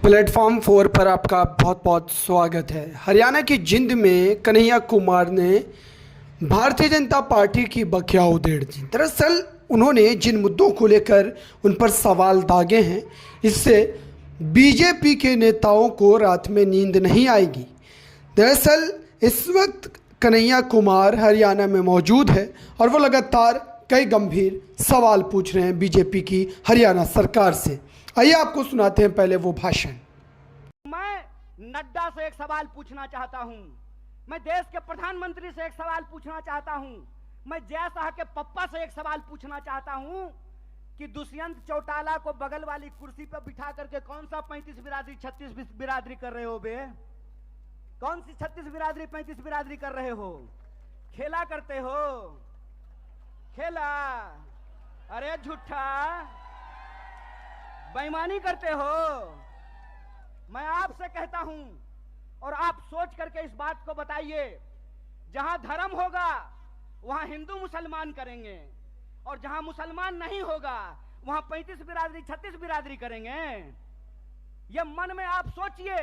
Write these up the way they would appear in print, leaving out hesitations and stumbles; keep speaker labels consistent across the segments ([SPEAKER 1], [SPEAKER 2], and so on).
[SPEAKER 1] Platform 4 पर आपका बहुत बहुत स्वागत है। हरियाणा की जिंद में कन्हैया कुमार ने भारतीय जनता पार्टी की बखिया उधेड़ दी। दरअसल उन्होंने जिन मुद्दों को लेकर उन पर सवाल दागे हैं, इससे बीजेपी के नेताओं को रात में नींद नहीं आएगी। दरअसल इस वक्त कन्हैया कुमार हरियाणा में मौजूद है और वो लगातार कई गंभीर सवाल पूछ रहे हैं बीजेपी की हरियाणा सरकार से। आइए आपको सुनाते हैं पहले वो भाषण।
[SPEAKER 2] मैं नड्डा से एक सवाल पूछना चाहता हूं, मैं देश के प्रधानमंत्री से एक सवाल पूछना चाहता हूं, मैं जय शाह के पप्पा से एक सवाल पूछना चाहता हूं कि दुष्यंत चौटाला को बगल वाली कुर्सी पर बिठा करके कौन सा 35 बिरादरी 36 बिरादरी कर रहे हो बे? कौन सी 36 बिरादरी 35 बिरादरी कर रहे हो? खेला करते हो? खेला? अरे झूठा, बेईमानी करते हो। मैं आपसे कहता हूं और आप सोच करके इस बात को बताइए, जहां धर्म होगा वहां हिंदू मुसलमान करेंगे और जहां मुसलमान नहीं होगा वहां 35 बिरादरी 36 बिरादरी करेंगे। यह मन में आप सोचिए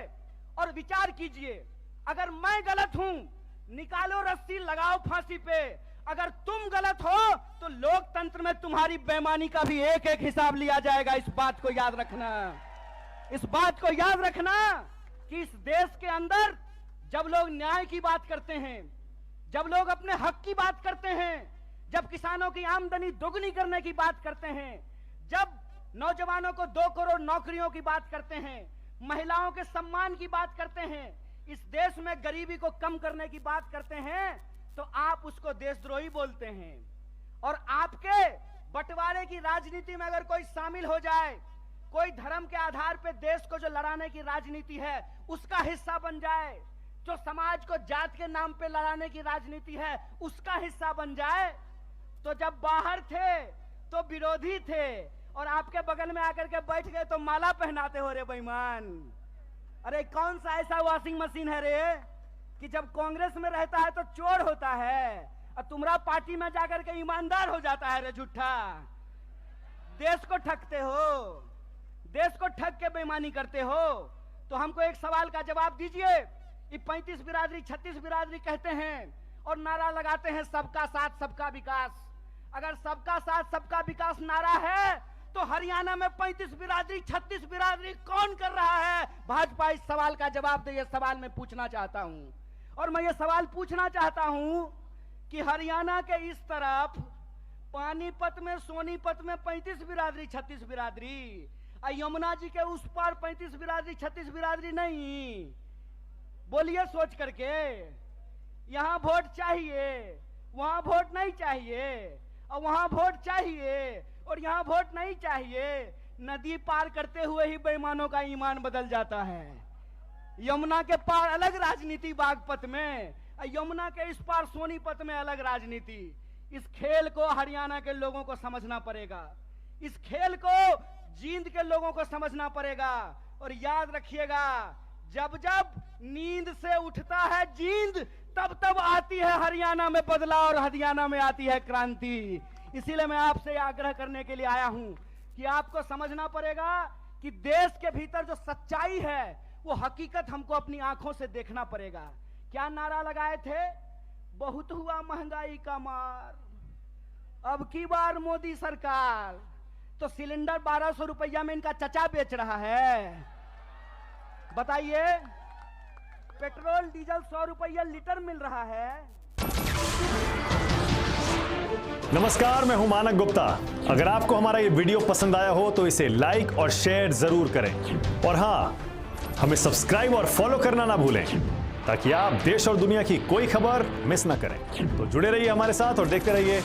[SPEAKER 2] और विचार कीजिए। अगर मैं गलत हूं, निकालो रस्सी, लगाओ फांसी पे। अगर तुम गलत हो तो लोकतंत्र में तुम्हारी बेईमानी का भी एक एक हिसाब लिया जाएगा। इस बात को याद रखना, इस बात को याद रखना कि इस देश के अंदर जब लोग न्याय की बात करते हैं, जब लोग अपने हक की बात करते हैं, जब किसानों की आमदनी दोगुनी करने की बात करते हैं, जब नौजवानों को 2 करोड़ नौकरियों की बात करते हैं, महिलाओं के सम्मान की बात करते हैं, इस देश में गरीबी को कम करने की बात करते हैं, तो आप उसको देशद्रोही बोलते हैं। और आपके बंटवारे की राजनीति में अगर कोई शामिल हो जाए, कोई धर्म के आधार पे देश को जो लड़ाने की राजनीति है उसका हिस्सा बन जाए, जो समाज को जात के नाम पे लड़ाने की राजनीति है उसका हिस्सा बन जाए, तो जब बाहर थे तो विरोधी थे और आपके बगल में आकर के बैठ गए तो माला पहनाते हो रे बेईमान। अरे कौन सा ऐसा वॉशिंग मशीन है रे कि जब कांग्रेस में रहता है तो चोर होता है और तुम्हारा पार्टी में जाकर के ईमानदार हो जाता है रे झूठा। देश को ठगते हो, देश को ठग के बेईमानी करते हो। तो हमको एक सवाल का जवाब दीजिए। ये 35 बिरादरी 36 बिरादरी कहते हैं और नारा लगाते हैं सबका साथ सबका विकास। अगर सबका साथ सबका विकास नारा है तो हरियाणा में 35 बिरादरी 36 बिरादरी कौन कर रहा है? भाजपा इस सवाल का जवाब दे। ये सवाल मैं पूछना चाहता हूं और मैं ये सवाल पूछना चाहता हूं कि हरियाणा के इस तरफ पानीपत में, सोनीपत में 35 बिरादरी 36 बिरादरी, यमुना जी के उस पार 35 बिरादरी 36 बिरादरी नहीं। बोलिए सोच करके, यहां वोट चाहिए, वहां वोट नहीं चाहिए, और वहां वोट चाहिए और यहां वोट नहीं चाहिए। नदी पार करते हुए ही बेईमानों का ईमान बदल जाता है। यमुना के पार अलग राजनीति बागपत में, यमुना के इस पार सोनीपत में अलग राजनीति। इस खेल को हरियाणा के लोगों को समझना पड़ेगा, इस खेल को जींद के लोगों को समझना पड़ेगा। और याद रखिएगा, जब जब नींद से उठता है जींद, तब तब आती है हरियाणा में बदलाव और हरियाणा में आती है क्रांति। इसीलिए मैं आपसे आग्रह करने के लिए आया हूं कि आपको समझना पड़ेगा कि देश के भीतर जो सच्चाई है वो हकीकत हमको अपनी आंखों से देखना पड़ेगा। क्या नारा लगाए थे? बहुत हुआ महंगाई का मार, अब की बार मोदी सरकार। तो सिलेंडर 1200 रुपया में इनका चचा बेच रहा है। बताइए, पेट्रोल डीजल 100 रुपया लीटर मिल रहा है।
[SPEAKER 3] नमस्कार, मैं हूं मानक गुप्ता। अगर आपको हमारा ये वीडियो पसंद आया हो तो इसे लाइक और शेयर जरूर करें और हां, हमें सब्सक्राइब और फॉलो करना ना भूलें ताकि आप देश और दुनिया की कोई खबर मिस ना करें। तो जुड़े रहिए हमारे साथ और देखते रहिए